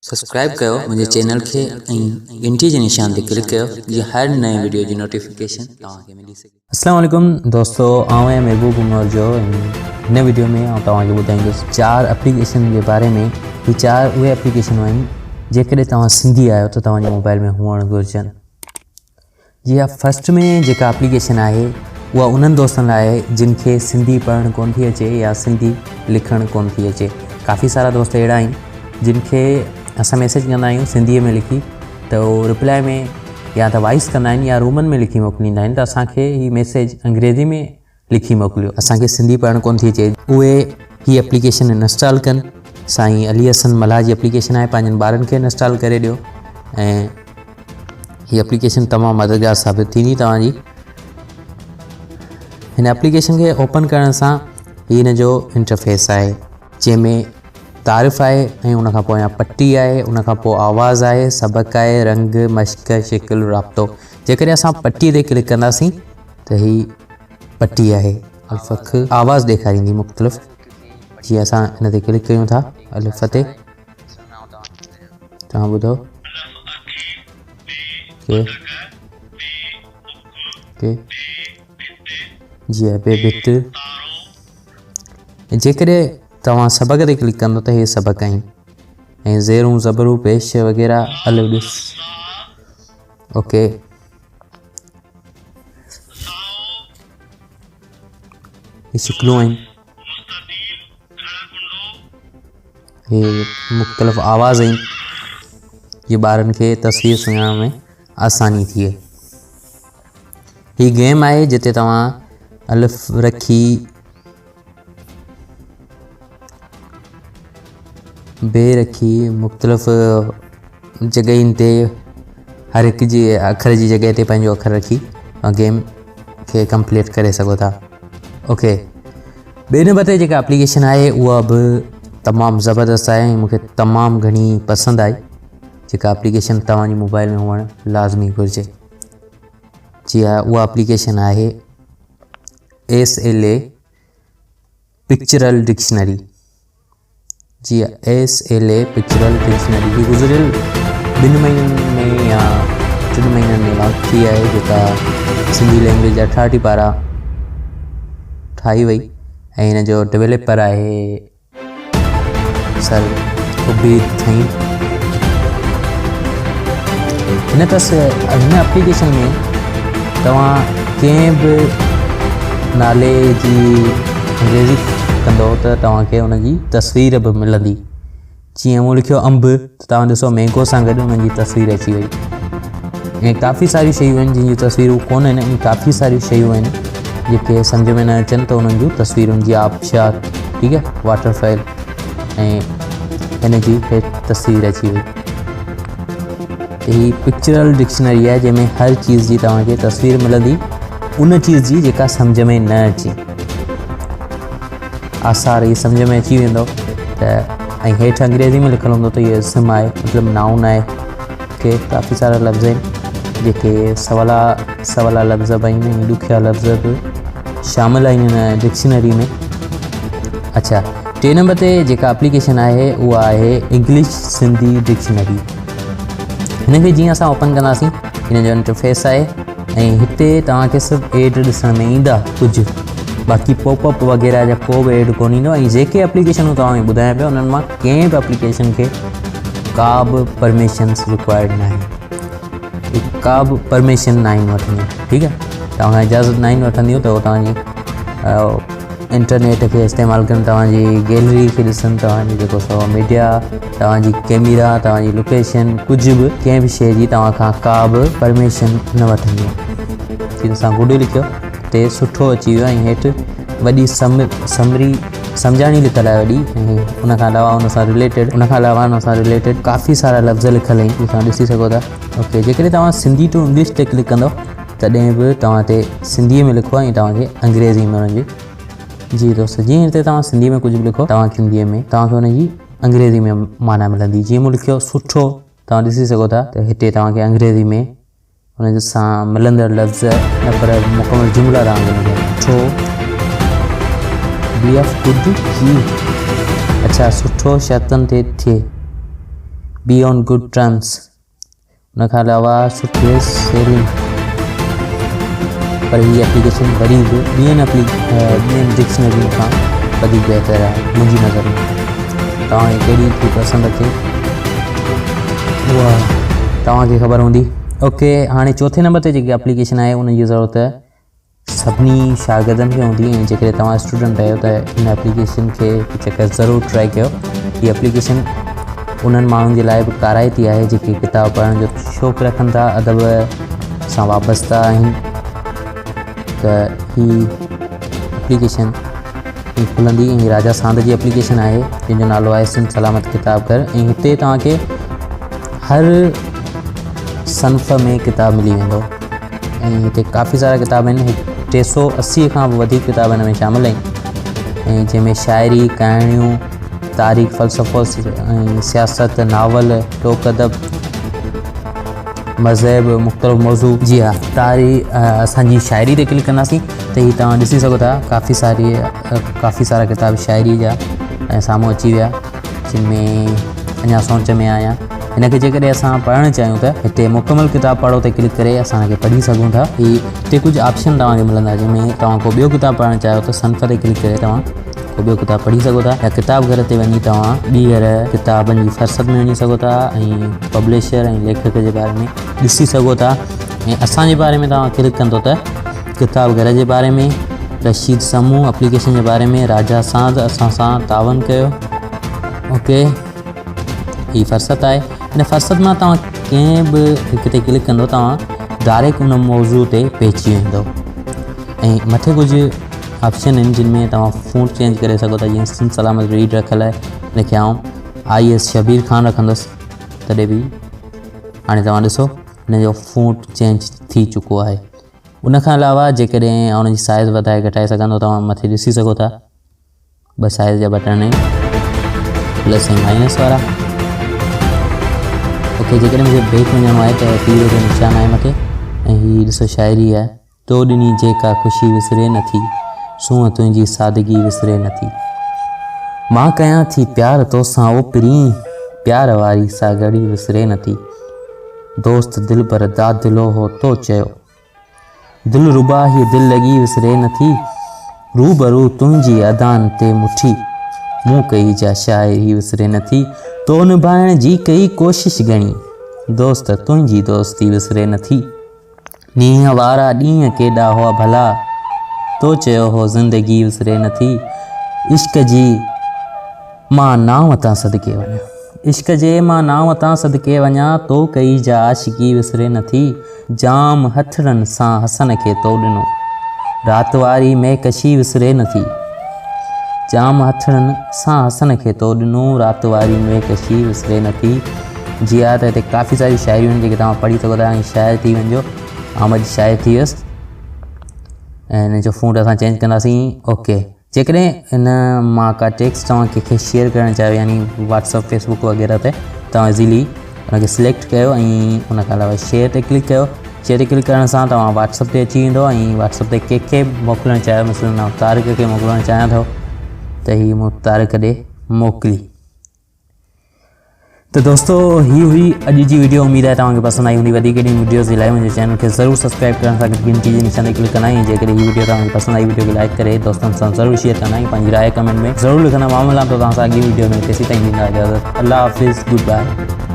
Subscribe कयो मुझे channel के घंटी के निशान ते क्लिक कयो जी हर नए वीडियो की नोटिफिकेशन तव्हांखे मिली सके। अस्सलाम वालेकुम दोस्तों, आऊं आहियां महबूब उमर जो हिन वीडियो में आऊं तव्हांखे ॿुधाईंदुसि 4 एप्लीकेशन के बारे में। ये 4 उहे एप्लीकेशन आहिनि जेकॾहिं तव्हां सिंधी आहियो त तव्हांजे मोबाइल में हुअणु घुरिजनि। जी हाँ, फर्स्ट में जेका एप्लीकेशन आहे उहा उन्हनि दोस्तनि लाइ आहे जिन खे सिंधी पढ़णु कोन थी अचे या सिंधी लिखणु कोन थी अचे। काफ़ी सारा दोस्त अहिड़ा आहिनि जिन खे असां मैसेज कंदा आहियूं सिंधीअ में लिखी त उहो रिप्लाई में या त वॉइस कंदा आहिनि या रूमनि में लिखी मोकिलींदा आहिनि त असांखे हीअ मैसेज अंग्रेज़ी में लिखी मोकिलियो, असांखे सिंधी पढ़णु कोन थी अचे। उहे हीअ एप्लीकेशन इंस्टॉल कनि। साईं अली हसन मल्हा जी एप्लीकेशन आहे, पंहिंजनि ॿारनि खे इंस्टॉल करे ॾियो ऐं हीअ एप्लीकेशन तमामु मददगार साबित थींदी तव्हांजी। हिन एप्लीकेशन खे ओपन करण सां हिन जो इंटरफेस आहे जंहिंमें तारीफ़ आहे ऐं उनखां पोइ पट्टी आहे, उनखां पोइ आवाज़ आहे, सबक़ु आहे, रंग, मश्क, शिकिल, राब्तो। जेकॾहिं असां पट्टीअ ते क्लिक कंदासीं त ही पट्टी आहे। अल्फ़ आवाज़ ॾेखारींदी मुख़्तलिफ़। जीअं असां हिन ते क्लिक कयूं था अलिफ़ ते, तव्हां ॿुधो जी आहे बेबिट। जेकॾहिं तव्हां सबक़ ते क्लिक कंदो त इहे सबक़ आहिनि ऐं ज़ेरूं ज़बरूं पेश वग़ैरह अलॻि ॾिस। ओके, ये शिकलूं आहिनि, ये मुख़्तलिफ़ आवाज़ आहिनि ये ॿारनि खे तस्वीर सुञाणण में आसानी थिए। हीअ गेम आहे जिते तव्हां अलिफ़ रखी बे रखी मुख़्तलिफ़ जॻहियुनि ते हर हिक जी अखर जी जॻह ते पंहिंजो अखर रखी गेम खे कंप्लीट करे सघो था। ओके, ॿिए नंबर ते जेका एप्लीकेशन आहे उहा बि तमामु ज़बरदस्त आहे ऐं मूंखे तमामु घणी पसंदि आई। जेका एप्लीकेशन तव्हांजी मोबाइल में हुअणु लाज़मी घुरिजे। जी हा, उहा एप्लीकेशन आहे SLA पिक्चरल डिक्शनरी। जी SLA पिक्चरल डिक्शनरी ही गुज़िरियल 2 महीननि में या 3 महीननि में लॉन्च थी आहे, जेका सिंधी लैंग्वेज जा ठाही पारां ठाही वई ऐं हिन जो डेवलपर आहे सर उबीद थईं। हिन एप्लीकेशन में तव्हां कंहिं बि नाले जी अंग्रेज़ी कंदो त तव्हांखे उनजी तस्वीर बि मिलंदी। जीअं मूं लिखियो अंब त तव्हां ॾिसो मैंगो सां गॾु उनजी तस्वीर अची वई। ऐं काफ़ी सारियूं शयूं आहिनि जिन जूं तस्वीरूं कोन आहिनि ऐं काफ़ी सारियूं शयूं आहिनि जेके सम्झ में न अचनि त उन्हनि जूं तस्वीरुनि जी आबशार, ठीकु आहे, वाटरफॉल ऐं हिन जी तस्वीर अची वई। हीअ पिक्चरल डिक्शनरी आहे जंहिंमें हर चीज़ जी तव्हांखे तस्वीर मिलंदी, उन चीज़ जी जेका सम्झ में न अचे। आसार इहे सम्झ में अची वेंदो त ऐं हेठि अंग्रेज़ी में लिखियलु हूंदो त इहो इस्म आहे, मतिलबु नाउन आहे। के काफ़ी सारा लफ़्ज़ आहिनि जेके सवला लफ़्ज़ बि आहिनि ऐं ॾुखिया लफ़्ज़ बि शामिलु आहिनि हिन डिक्शनरी में। अच्छा, 3 नंबर ते जेका एप्लीकेशन आहे उहा आहे इंग्लिश सिंधी डिक्शनरी। हिनखे जीअं असां ओपन कंदासीं हिन जो इंटरफेस आहे ऐं हिते तव्हांखे सिर्फ़ु एड ॾिसण में ईंदा कुझु, बाक़ी पॉपअप वग़ैरह जा को बि एड कोन ईंदो। ऐं जेके एप्लीकेशनूं तव्हांखे ॿुधायां पियो उन्हनि मां कंहिं बि एप्लीकेशन खे का बि परमिशन्स रिक्वायर्ड न आहे, का बि परमिशन न आहिनि वठंदी, ठीकु आहे। तव्हां इजाज़त न आहिनि वठंदियूं त उहो तव्हांजी इंटरनेट खे इस्तेमालु कनि, तव्हांजी गैलरी खे ॾिसनि, तव्हांजी जेको सो मीडिया, तव्हांजी कैमरा, तव्हांजी लोकेशन, कुझु बि कंहिं बि शइ जी तव्हांखां का बि परमिशन न वठंदी आहे। जीअं असां गुड लिखियो ते सुठो अची वियो ऐं हेठि वॾी समरी सम्झाणी लिखियलु आहे वॾी, ऐं उनखां अलावा हुन सां रिलेटेड काफ़ी सारा लफ़्ज़ लिखियलु आहिनि, तव्हां ॾिसी सघो था। ओके, जेकॾहिं तव्हां सिंधी टू इंग्लिश ते क्लिक कंदो तॾहिं बि तव्हां ते सिंधीअ में लिखो ऐं तव्हांखे अंग्रेज़ी में हुनजी, जी दोस्त, जीअं हिते तव्हां सिंधी में कुझु बि लिखो तव्हांखे हिंदीअ में तव्हांखे हुनजी अंग्रेज़ी में माना मिलंदी। जीअं मूं लिखियो सुठो, तव्हां ॾिसी सघो था त हिते तव्हांखे अंग्रेज़ी में हुन सां मिलंदड़ लफ़्ज़ न पर मुकमल जुमिला तव्हांखे मिलंदा। सुठो बी ऑफ गुड की, अच्छा, सुठो शर्तनि ते थिए, बी ऑन गुड टर्म्स। उन खां अलावा सुठे सेलिंग, पर हीअ एप्लीकेशन वरी बि ॿियनि डिक्शनरियुनि खां वधीक बहितर आहे मुंहिंजी नज़र में। तव्हांखे कहिड़ी थी पसंदि अचे उहा तव्हांखे ख़बर हूंदी। ओके, हाणे चौथे नंबर ते जेकी एप्लीकेशन आहे उन जी ज़रूरत सभिनी शागिर्दनि खे हूंदी। ऐं जेकॾहिं तव्हां स्टूडेंट आहियो त हिन एप्लीकेशन खे चकर ज़रूरु ट्राए कयो। हीअ एप्लीकेशन उन्हनि माण्हुनि जे लाइ बि काराइती आहे जेके किताब पढ़ण जो शौक़ु रखनि था, अदब सां वाबस्ता आहिनि। त हीअ एप्लीकेशन खुलंदी ऐं राजा सांद जी एप्लीकेशन आहे जंहिंजो नालो आहे सिंध सलामत किताब घर। ऐं हिते तव्हांखे हर सनफ़ में किताब मिली वेंदो ऐं हिते काफ़ी सारा किताब आहिनि। 380 खां बि वधीक किताब हिन में शामिल आहिनि ऐं जंहिंमें शाइरी, कहाणियूं, तारीख़, फ़लसफ़ो ऐं सियासत, नावल, लोक अदब, मज़हब, मुख़्तलिफ़ मौज़ू। जी हा, असांजी शाइरी ते क्लिक कंदासीं त हीअ तव्हां ॾिसी सघो था काफ़ी सारा किताब शाइरी जा ऐं साम्हूं अची विया, जिन में अञा सोच में आहियां। हिनखे जेकॾहिं असां पढ़णु चाहियूं त हिते मुकमल किताब पढ़ो ते क्लिक करे असां हिनखे पढ़ी सघूं था। हिते कुझु ऑप्शन तव्हांखे मिलंदा जंहिंमें तव्हां को ॿियो किताबु पढ़णु चाहियो त सनफ़ ते क्लिक करे तव्हां को ॿियो किताबु पढ़ी सघो था। या किताब घर ते वञी तव्हां ॿीहर किताबनि जी फ़हरिस्त में वञी सघो था ऐं पब्लिशर ऐं लेखक जे बारे में ॾिसी सघो था। ऐं असांजे बारे में तव्हां क्लिक कंदो त किताब घर जे बारे में, रशीद समूह एप्लीकेशन जे बारे में, राजा सांद असां सां तावन कयो। ओके, हीअ फ़हरिस्त आहे। हिन फ़हरिस्त मां तव्हां कंहिं बि हिक ते क्लिक कंदो तव्हां डायरेक्ट उन मौज़ू ते पहुची वेंदो। ऐं मथे कुझु ऑप्शन आहिनि जिन में तव्हां फ़ॉन्ट चेंज करे सघो था। जीअं सिंध सलामत रीड रखियल आहे, हिनखे आउं IS शबीर ख़ान रखंदुसि तॾहिं बि हाणे तव्हां ॾिसो हिन जो फ़ॉन्ट चेंज थी चुको आहे। उन खां अलावा जेकॾहिं हुन जी साइज़ वधाए घटाए सघंदो तव्हां मथे ॾिसी सघो था 2 साइज़ जा बटन आहिनि, प्लस ऐं माइनस वारा। ओके, जेकॾहिं मूंखे बैक वञिणो आहे त तीर जो निशान आहे मथे ऐं हीअ ॾिसो शाइरी आहे। तो ॾिनी जेका ख़ुशी विसरे नथी, सूंहं तुंहिंजी सादगी विसरे नथी। मां कयां थी प्यार तोसां ओ पिरी, प्यार वारी सागड़ी विसरे नथी। दोस्त दिल पर दाद दिलो हो तो चयो, दिल रुबा ही दिल लगी विसरे नथी। रूबरू तुंहिंजी अदान ते मुठी, मूं कई जा शाइरी विसरे नथी। तो निभाइण जी कई कोशिश घणी, दोस्त तुंहिंजी दोस्ती विसरे नथी। ॾींहं वारा ॾींहं केॾा हुआ भला, तो चयो हो ज़िंदगी विसरे नथी। इश्क जी मां नाव तां सदके वञा, इश्क जे मां नाव तां सदके वञा, तो कई जा आशिकी विसरे नथी। जाम हथड़नि सां हसन खे तो ॾिनो, राति वारी महकशी विसरे नथी। जाम हथड़नि सां हसन खे तो ॾिनो, राति वारी महकशी विसरे नथी। जी हा, त हिते काफ़ी सारी शाइरियूं आहिनि जेके तव्हां पढ़ी सघो था ऐं शाइर थी वञिजो। आमद शाइर थी वियुसि ऐं हिन जो फ़ॉन्ट असां चेंज कंदासीं। ओके, जेकॾहिं हिन मां का टेक्स्ट तव्हां कंहिंखे शेयर करणु चाहियो यानी व्हाट्सअप, फेसबुक वग़ैरह ते, तव्हां इज़ीली हुनखे सिलेक्ट कयो ऐं हुन खां अलावा शेयर ते क्लिक कयो। शेयर ते क्लिक करण सां तव्हां व्हाट्सअप ते अची वेंदो ऐं व्हाट्सअप ते कंहिंखे मोकिलणु चाहियो, मिसाल मां तारिक खे मोकिलणु चाहियां थो त हीअ मूं तारिक ॾे मोकिली। तो दोस्तों, ही हुई अॼु जी वीडियो। उम्मीद आहे तव्हांखे पसंदि आई हूंदी। वधीक ॾींहुं वीडियोज़ जे लाइ मुंहिंजे चैनल खे ज़रूरु सब्सक्राइब करण सां गॾु घंटी जे निशान ते क्लिक कंदा ऐं जेकॾहिं हीअ वीडियो तव्हांखे पसंदि आई, वीडियो खे लाइक करे दोस्तनि सां ज़रूरु शेयर कंदा ऐं पंहिंजी राय कमेंट में ज़रूरु लिखंदा। मां मिलां थो तव्हां सां अॻी वीडियो में। तेसीं ताईं ॾींदा इजाज़त। अल्लाह हाफ़िज़, गुड बाय।